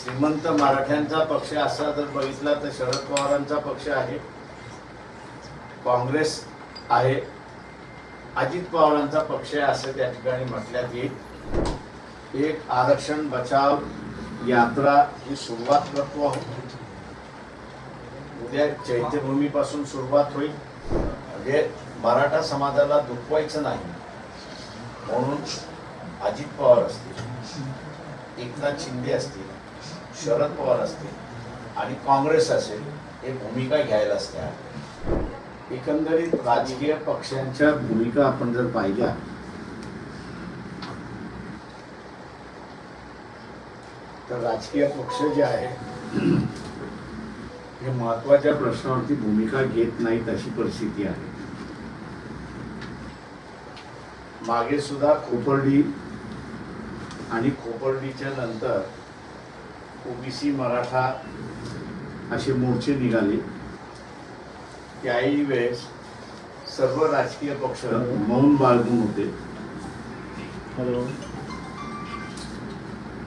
श्रीमंत मराठ्यांचा पक्ष असा जर बघितला तर शरद पवारांचा पक्ष आहे, काँग्रेस आहे, अजित पवारांचा पक्ष आहे असं त्या ठिकाणी म्हटल्यात येईल। एक आरक्षण बचाव यात्रा ही सुरुवात करतो आहोत, उद्या चैत्यभूमीपासून सुरुवात होईल। म्हणजे मराठा समाजाला दुखवायचं नाही म्हणून अजित पवार असतील, एकनाथ शिंदे असतील, शरद पवार असतील आणि काँग्रेस असेल हे भूमिका घ्यायलाच तयार। एकंदरीत राजकीय पक्षांच्या भूमिका आपण जर पाहिल्या तर राजकीय पक्ष जे आहे हे महत्त्वाच्या प्रश्नावरती भूमिका घेत नाहीत अशी परिस्थिती आहे। मागे सुद्धा खोपर्डी आणि खोपर्डीच्या नंतर ओबीसी मराठा असे मोर्चे निघाले, त्याही वेळेस सर्व राजकीय पक्ष मौन बाळगून होते।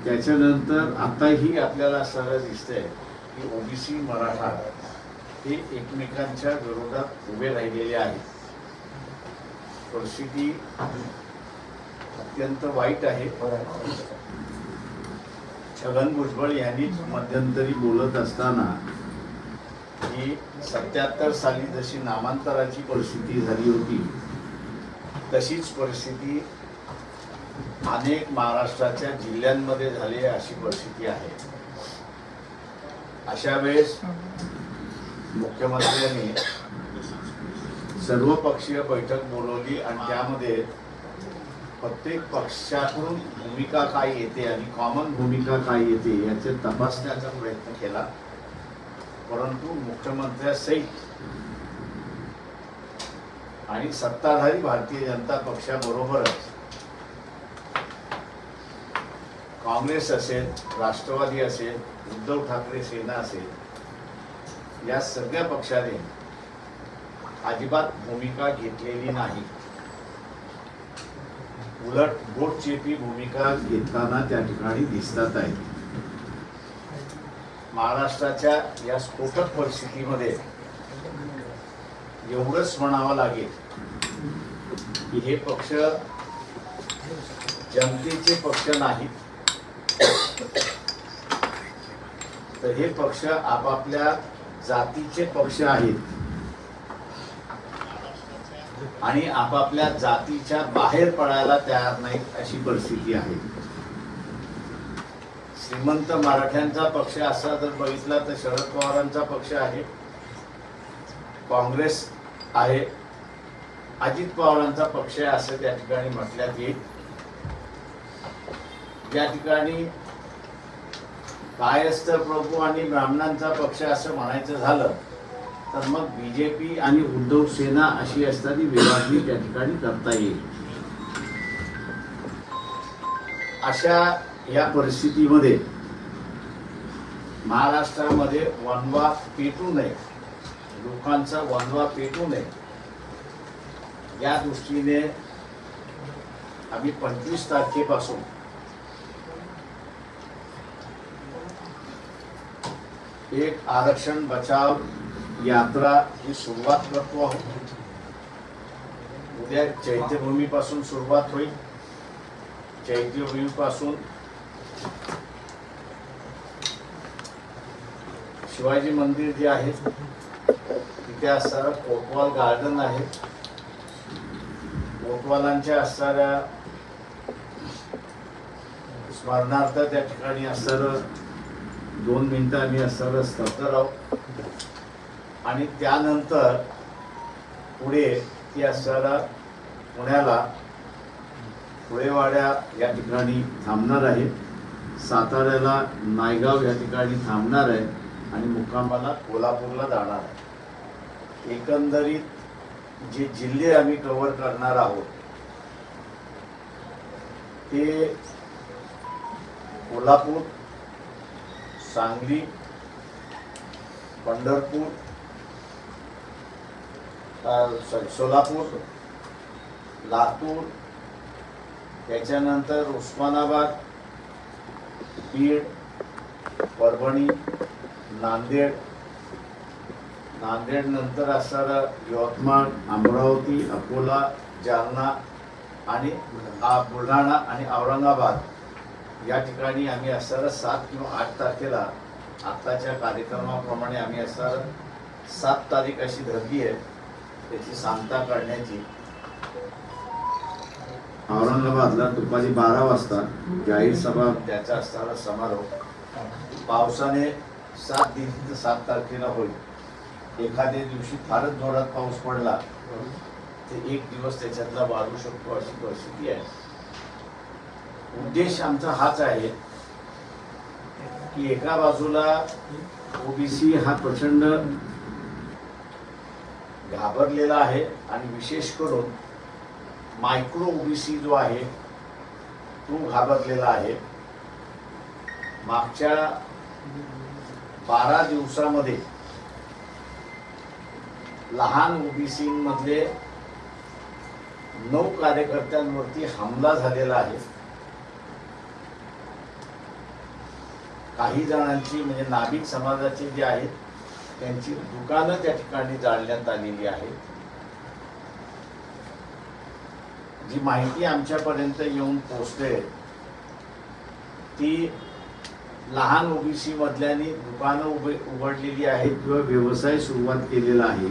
त्याच्यानंतर आताही आपल्याला असं दिसतंय की ओबीसी मराठा हे एकमेकांच्या विरोधात उभे राहिलेले आहेत। परिस्थिती अत्यंत वाईट आहे। छगन भुजबळ यांनी मध्यंतरी बोलत असताना की 77 साली जशी नामांतराची परिस्थिती झाली होती तशीच परिस्थिती अनेक महाराष्ट्राच्या जिल्ह्यांमध्ये झाली अशी परिस्थिती आहे। अशा वेळेस मुख्यमंत्र्यांनी सर्वपक्षीय बैठक बोलवली आणि त्यामध्ये प्रत्येक पक्षाकडून भूमिका काय येते आणि कॉमन भूमिका काय येते याचे तपासण्याचा प्रयत्न केला, परंतु मुख्यमंत्र्यासहित आणि सत्ताधारी भारतीय जनता पक्षाबरोबरच काँग्रेस असेल, राष्ट्रवादी असेल, उद्धव ठाकरे सेना असेल या सगळ्या पक्षाने अजिबात भूमिका घेतलेली नाही। उलट बोटचेपी भूमिका घेताना त्या ठिकाणी दिसतात आहे। महाराष्ट्राच्या या स्फोटक परिस्थितीमध्ये एवढंच म्हणावं लागेल की हे पक्ष जनतेचे पक्ष नाहीत, तर हे पक्ष आपापल्या जातीचे पक्ष आहेत आणि आपापल्या जातीच्या बाहेर पडायला तयार नाहीत अशी परिस्थिती आहे। श्रीमंत मराठ्यांचा पक्ष असा जर बघितला तर शरद पवारांचा पक्ष आहे, काँग्रेस आहे, अजित पवारांचा पक्ष आहे असं त्या ठिकाणी म्हटल्यात येईल। ज्या ठिकाणी कायस्थ प्रभू आणि ब्राह्मणांचा पक्ष असं म्हणायचं झालं तर मग बीजेपी आणि उद्धव सेना अशी असताना विभागणी त्या ठिकाणी करता येईल। अशा या परिस्थितीमध्ये महाराष्ट्रामध्ये वणवा पेटू नये, लोकांचा वणवा पेटू नये या दृष्टीने आम्ही 25 तारखेपासून एक आरक्षण बचाव यात्रा ही सुरुवात करतो आहोत, उद्या चैत्यभूमीपासून सुरुवात होईल। चैत्यभूमीपासून शिवाजी मंदिर जे आहे तिथे असणारं कोतवाल गार्डन आहे, कोतवालांच्या असणाऱ्या स्मरणार्थ त्या ठिकाणी असणारं 2 मिनिटं आम्ही असणारं स्तब्ध राहू आणि त्यानंतर पुढे ती असणारा पुण्याला पुळेवाड्या या ठिकाणी थांबणार आहे, साताऱ्याला नायगाव या ठिकाणी थांबणार आहे आणि मुक्कामाला कोल्हापूरला जाणार आहे। एकंदरीत जे जिल्हे आम्ही कव्हर करणार आहोत ते कोल्हापूर, सांगली, पंढरपूर, सोलापूर, लातूर, त्याच्यानंतर उस्मानाबाद, बीड, परभणी, नांदेड, नांदेड नंतर असणारं यवतमाळ, अमरावती, अकोला, जालना आणि बुलढाणा आणि औरंगाबाद या ठिकाणी आम्ही असणारं 7 किंवा 8 तारखेला आत्ताच्या कार्यक्रमाप्रमाणे आम्ही असणारं 7 तारीख अशी धरली आहे त्याची सांगता करण्याची. औरंगाबादला दुपारी 12 वाजता जाहीर सभा त्याचा असणारा समारोप पावसाने साथ दिली तर 7 तारखेला होईल. एखाद्या दिवशी फारच जोरात पाऊस पडला तर एक दिवस त्याच्यातला वाढू शकतो अशी परिस्थिती आहे. उद्देश आमचा हाच आहे की एका बाजूला ओबीसी हा प्रचंड घाबरलेला आहे आणि विशेष करून मायक्रो ओबीसी जो आहे तो घाबरलेला आहे. मागच्या 12 दिवसामध्ये लहान ओबीसी मधले 9 कार्यकर्त्यांवरती हमला झालेला आहे. काही जणांची म्हणजे नाभिक समाजाचे जे आहेत त्यांची दुकानं त्या ठिकाणी जाळण्यात आलेली आहेत. जी माहिती आमच्यापर्यंत येऊन पोहोचते ती लहान ओबीसी मधल्यांनी दुकानं उघडलेली आहेत किंवा व्यवसाय सुरुवात केलेला आहे.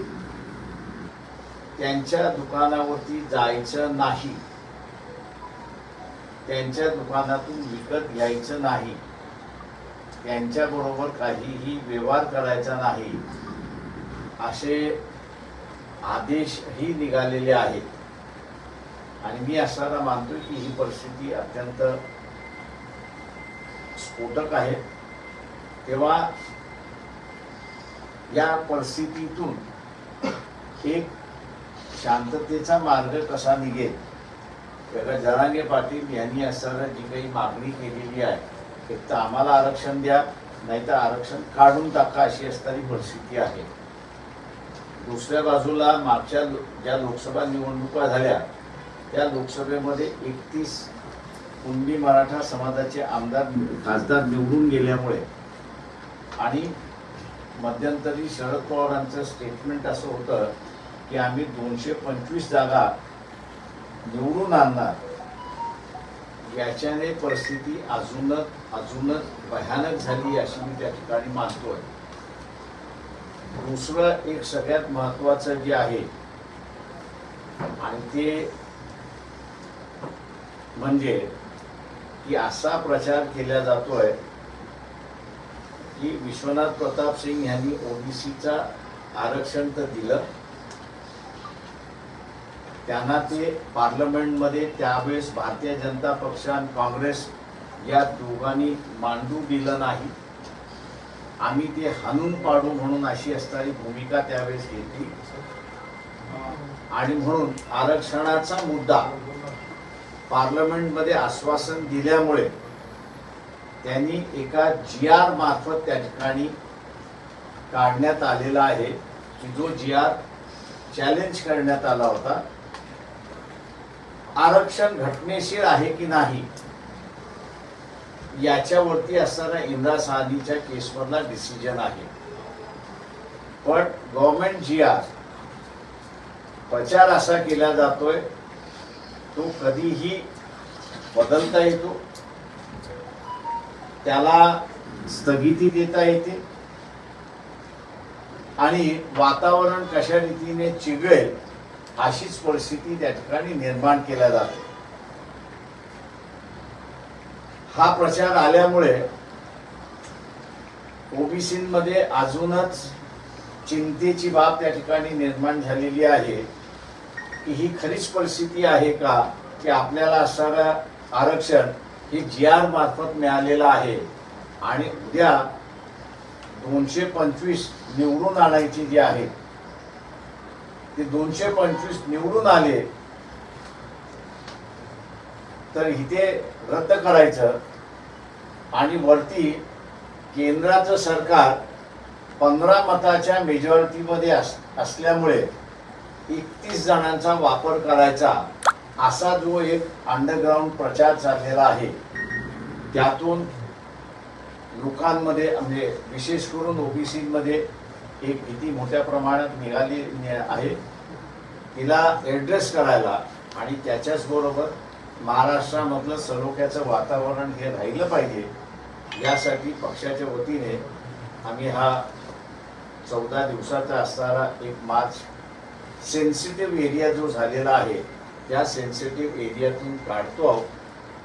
त्यांच्या दुकानावरती जायचं नाही, त्यांच्या दुकानातून विकत घ्यायचं नाही, त्यांच्याबरोबर काहीही व्यवहार करायचा नाही असे आदेशही निघालेले आहेत. आणि मी असायला मानतो की ही परिस्थिती अत्यंत स्फोटक आहे. तेव्हा या परिस्थितीतून एक शांततेचा मार्ग कसा निघेल. जरांगे पाटील यांनी असताना जी काही मागणी केलेली आहे, एक तर आम्हाला आरक्षण द्या नाही तर आरक्षण काढून टाका अशी असणारी परिस्थिती आहे. दुसऱ्या बाजूला मागच्या ज्या लोकसभा निवडणुका झाल्या त्या लोकसभेमध्ये 31 कुणबी मराठा समाजाचे आमदार खासदार निवडून गेल्यामुळे आणि मध्यंतरी शरद पवारांचं स्टेटमेंट असं होतं की आम्ही 225 जागा निवडून आणणार, याच्याने परिस्थिती अजूनच भयानक झाली अशी मी त्या ठिकाणी मानतोय. दुसरं एक सगळ्यात महत्त्वाचं जे आहे आणि ते म्हणजे की असा प्रचार केला जातोय की विश्वनाथ प्रताप सिंग यांनी ओबीसीचा आरक्षण तर दिलं, त्यांना ते पार्लमेंटमध्ये त्यावेळेस भारतीय जनता पक्ष आणि काँग्रेस या दोघांनी मांडू दिलं नाही, आम्ही ते हाणून पाडू म्हणून अशी असणारी भूमिका त्यावेळेस घेतली. आणि म्हणून आरक्षणाचा मुद्दा पार्लमेंटमध्ये आश्वासन दिल्यामुळे त्यांनी एका GR मार्फत त्या ठिकाणी काढण्यात आलेला आहे की जो GR चॅलेंज करण्यात आला होता. आरक्षण घटनेशीर आहे की नाही याच्यावरती असणारा इंदिरा साहनीच्या केसमधला डिसिजन आहे. पण गव्हर्नमेंट GR प्रचार असा केला जातोय तो कधीही बदलता येतो, त्याला स्थगिती देता येते आणि वातावरण कशा रीतीने चिघळेल अशीच परिस्थिती त्या ठिकाणी निर्माण केल्या जाते. हा प्रचार आल्यामुळे ओबीसीमध्ये अजूनच चिंतेची बाब त्या ठिकाणी निर्माण झालेली आहे की ही खरीच परिस्थिती आहे का की आपल्याला असणारं आरक्षण हे GR मार्फत मिळालेलं आहे आणि उद्या 225 निवडून आणायची जे आहे ते 225 निवडून आले तर इथे रद्द करायचं आणि वरती केंद्राचं सरकार 15 मताच्या मेजॉरिटीमध्ये असल्यामुळे 31 जणांचा वापर करायचा असा जो एक अंडरग्राऊंड प्रचार चाललेला आहे त्यातून लोकांमध्ये म्हणजे विशेष करून ओबीसीमध्ये एक भीती मोठ्या प्रमाणात निघाली आहे, तिला ॲड्रेस करायला आणि त्याच्याच बरोबर महाराष्ट्रामधलं सलोख्याचं वातावरण हे राहिलं पाहिजे यासाठी पक्षाच्या वतीने आम्ही हा 14 दिवसाचा असणारा एक मार्च सेन्सिटिव्ह एरिया जो झालेला आहे त्या सेन्सिटिव्ह एरियातून काढतो आहोत.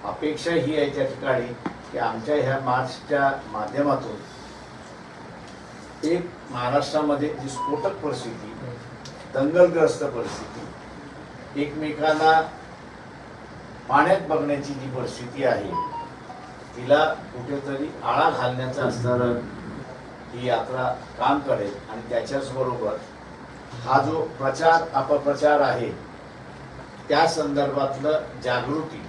अपेक्षा ही आहे त्या ठिकाणी की आमच्या ह्या मार्चच्या माध्यमातून एक महाराष्ट्रामध्ये जी स्फोटक परिस्थिती, दंगलग्रस्त परिस्थिती, एकमेकांना पाण्यात बघण्याची जी परिस्थिती आहे तिला कुठेतरी आळा घालण्याचा असणारं ही यात्रा काम करेल. आणि त्याच्याच बरोबर हा जो प्रचार अपप्रचार आहे त्या संदर्भातलं जागृती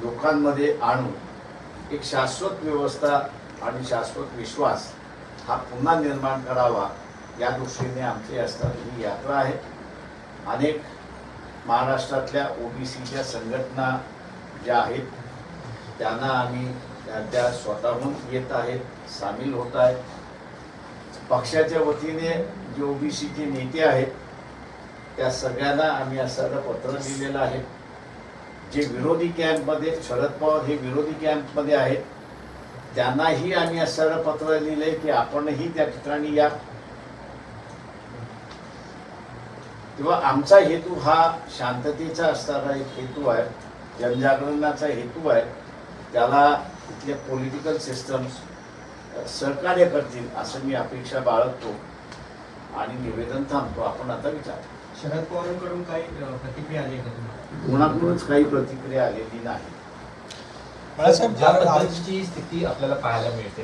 लोकांमध्ये आणून एक शाश्वत व्यवस्था आणि शाश्वत विश्वास हा पुन्हा निर्माण करावा या दृष्टीने आमची असणारी ही यात्रा आहे. अनेक महाराष्ट्रातल्या ओबीसीच्या संघटना ज्या आहेत त्यांना आम्ही त्या स्वतःहून येत आहेत, सामील होत आहेत. पक्षाच्या वतीने जे ओबीसीचे नेते आहेत त्या सगळ्यांना आम्ही असं पत्र लिहिलेलं आहे. जे विरोधी कॅम्पमध्ये, शरद पवार हे विरोधी कॅम्पमध्ये आहेत, त्यांनाही आम्ही असं पत्र लिहिले की आपणही त्या ठिकाणी या. तेव्हा आमचा हेतू हा शांततेचा असणारा एक हेतू आहे, जनजागरणाचा हेतू आहे. त्याला इथले पॉलिटिकल सिस्टम्स सहकार्य करतील असं मी अपेक्षा बाळगतो आणि निवेदन थांबतो. आपण आता विचार. शरद पवारांकडून काही प्रतिक्रिया आली का तुम्हाला? कोणाकडूनच काही प्रतिक्रिया आलेली नाही. बाळासाहेब, ज्या पद्धतीची स्थिती आपल्याला पाहायला मिळते,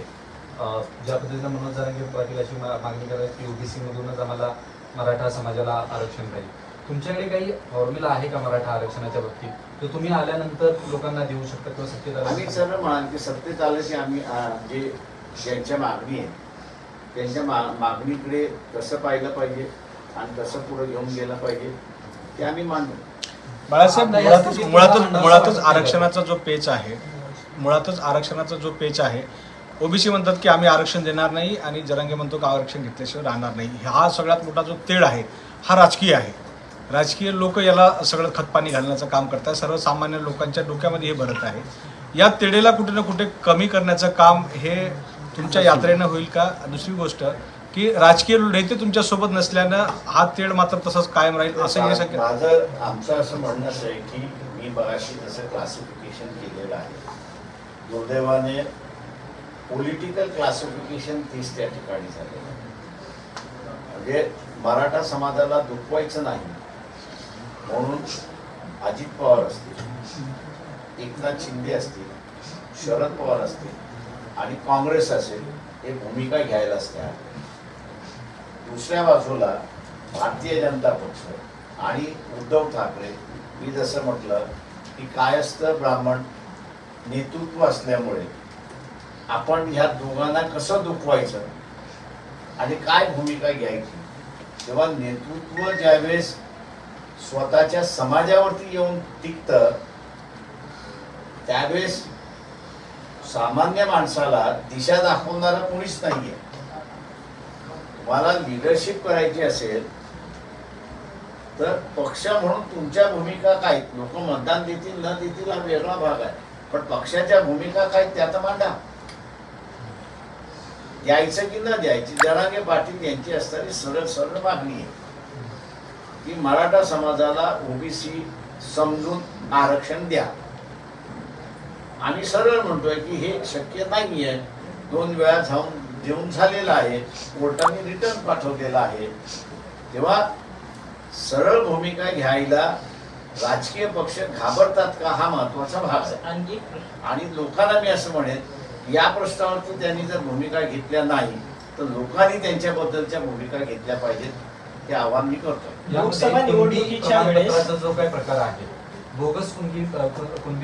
ज्या पद्धतीनं मनोज जरांगे पाटील अशी मागणी करतात की ओबीसी मधूनच आम्हाला मराठा समाजाला आरक्षण पाहिजे, तुमच्याकडे काही फॉर्म्युला आहे का मराठा आरक्षणाच्या बाबतीत जो तुम्ही आल्यानंतर लोकांना देऊ शकता किंवा सत्तेत आम्ही सरळ म्हणाल की सत्तेत आलं की आम्ही जे ज्यांच्या मागणी आहे त्यांच्या मागणीकडे कसं पाहिलं पाहिजे आणि कसं पुढे घेऊन गेलं पाहिजे ते आम्ही मांडू. बाळासाहेब, मुळातच आरक्षणाचा जो पेच आहे, ओबीसी म्हणतात की आम्ही आरक्षण देणार नाही आणि जरांगे म्हणतो की आरक्षण घेतल्याशिवाय राहणार नाही. हा सगळ्यात मोठा जो तेढ आहे हा राजकीय आहे. राजकीय लोक याला सगळं खतपाणी घालण्याचं काम करतात. सर्वसामान्य लोकांच्या डोक्यामध्ये हे भरत आहे. या तेढेला कुठे ना कुठे कमी करण्याचं काम हे तुमच्या यात्रेनं होईल का? दुसरी गोष्ट की राजकीय नेते तुमच्या सोबत नसल्यानं हा तेढ मात्र तसंच कायम राहील असं हे सगळं. आमचं असं म्हणणंच आहे की मी बघाशी तसं क्लासिफिकेशन केलेलं आहे. दुर्दैवाने पॉलिटिकल क्लासिफिकेशन 30 त्या ठिकाणी झालेलं आहे. म्हणजे मराठा समाजाला दुखवायचं नाही म्हणून अजित पवार असतील, एकनाथ शिंदे असतील, शरद पवार असतील आणि काँग्रेस असेल हे भूमिका घ्यायला असत्या. दुसऱ्या बाजूला भारतीय जनता पक्ष आणि उद्धव ठाकरे, मी जसं म्हटलं की कायस्थ ब्राह्मण नेतृत्व असल्यामुळे आपण ह्या दोघांना कसं दुखवायचं आणि काय भूमिका घ्यायची. तेव्हा नेतृत्व ज्यावेळेस स्वतःच्या समाजावरती येऊन टिकतं त्यावेळेस सामान्य माणसाला दिशा दाखवणारा कोणीच नाहीये. तुम्हाला लिडरशिप करायची असेल तर पक्ष म्हणून तुमच्या भूमिका काय, लोक मतदान देतील न देतील हा वेगळा भाग आहे, पण पक्षाच्या भूमिका काय त्यात मांडा. द्यायचं की न द्यायची जरांगे पाटील यांची असणारी सरळ सरळ मागणी आहे की मराठा समाजाला ओबीसी समजून आरक्षण द्या. आणि सरळ म्हणतोय की हे शक्य नाहीये, 2 वेळा जाऊन देऊन झालेला आहे, कोर्टाने रिटर्न पाठवलेला आहे. तेव्हा सरळ भूमिका घ्यायला राजकीय पक्ष घाबरतात का हा महत्वाचा भाग आहे. आणि लोकांना मी असं म्हणेन या प्रश्नावरती त्यांनी जर भूमिका घेतल्या नाही तर लोकांनी त्यांच्याबद्दलच्या भूमिका घेतल्या पाहिजेत, हे आवाहन मी करतो. लोकसभा निवडणुकीच्या वेळेस जो काही प्रकार आहे बोगस कुणबी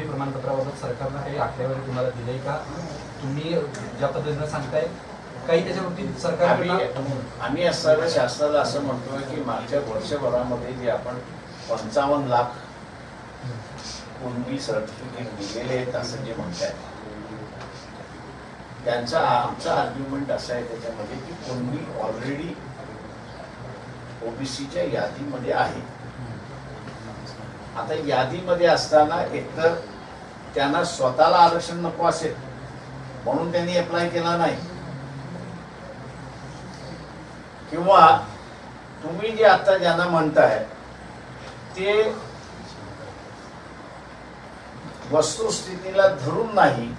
प्रमाणपत्राबाबत सरकारनं काही आकडेवारी तुम्हाला दिली का? तुम्ही ज्या पद्धतीनं सांगताय काही त्याच्या बाबतीत सरकार आम्ही असणाऱ्या शासनाला असं म्हणतोय की मागच्या वर्षभरामध्ये जे आपण 55 लाख कुणबी सर्टिफिकेट दिलेले आहेत असं जे म्हणताय त्यांचा आमचा आर्ग्युमेंट असा आहे त्याच्यामध्ये की कोणी ऑलरेडी ओबीसीच्या यादीमध्ये आहे. आता यादीमध्ये असताना एकतर त्यांना स्वतःला आरक्षण नको असेल म्हणून त्यांनी अप्लाय केला नाही, किंवा तुम्ही जे आता ज्यांना म्हणताय ते वस्तुस्थितीला धरून नाही,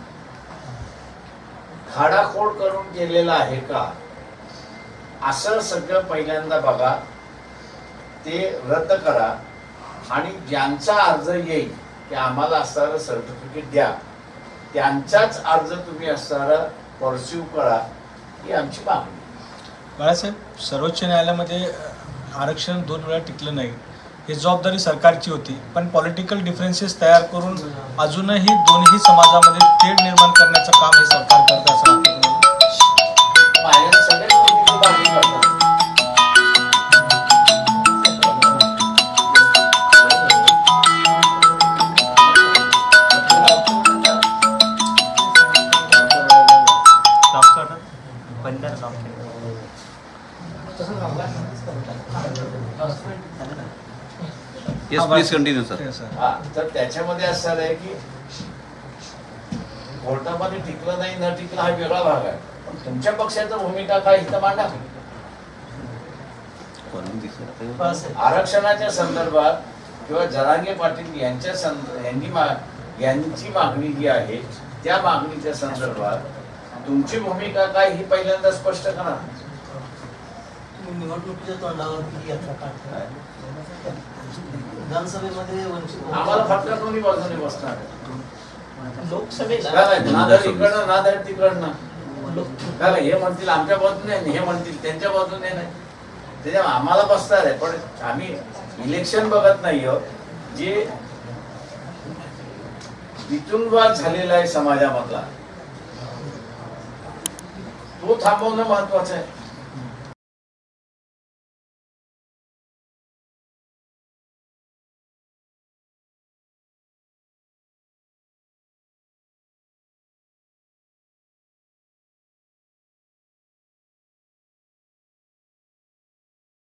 खाडाखोड करून केलेला आहे का, असं सगळं पहिल्यांदा बघा, ते रद्द करा आणि ज्यांचा अर्ज येईल की आम्हाला असणारं सर्टिफिकेट द्या त्यांचाच अर्ज तुम्ही असणारा परस्यू करा ही आमची मागणी. बाळासाहेब, सर्वोच्च न्यायालयामध्ये आरक्षण 2 वेळा टिकलं नाही, ही जबाबदारी सरकारची होती, पण पॉलिटिकल डिफरन्सेस तयार करून अजूनही दोन्ही समाजामध्ये तेढ निर्माण करण्याचं काम हे सरकार करतं असं वाटतं तुम्हाला? माझ्या सगळ्यात मोठी मागणी करतात. Yes, please continue, sir. हा, तर त्याच्यामध्ये असं आहे की कोर्टामध्ये टिकलं नाही न टिकलं हा वेगळा भाग आहे, पण तुमच्या पक्षाची भूमिका काय इथं मांडा. आरक्षणाच्या संदर्भात किंवा जरांगे पाटील यांची मागणी जी आहे त्या मागणीच्या संदर्भात तुमची भूमिका काय ही पहिल्यांदा स्पष्ट करा. निवडणुकीच्या तोंडावरती यात्रा काढताय, विधानसभेमध्ये वंचित आम्हाला फक्त दोन्ही बाजूने बसणार आहे. लोकसभेला नादर इकडनं नादर तिकडनं काय हे म्हणतील आमच्या बाजूने हे म्हणतील त्यांच्या बाजूने नाही, त्याच्यामुळे आम्हाला बसणार आहे. पण आम्ही इलेक्शन बघत नाही आहोत, जे वितुनवाद झालेला आहे समाजामधला तो थांबवणं महत्वाचं आहे.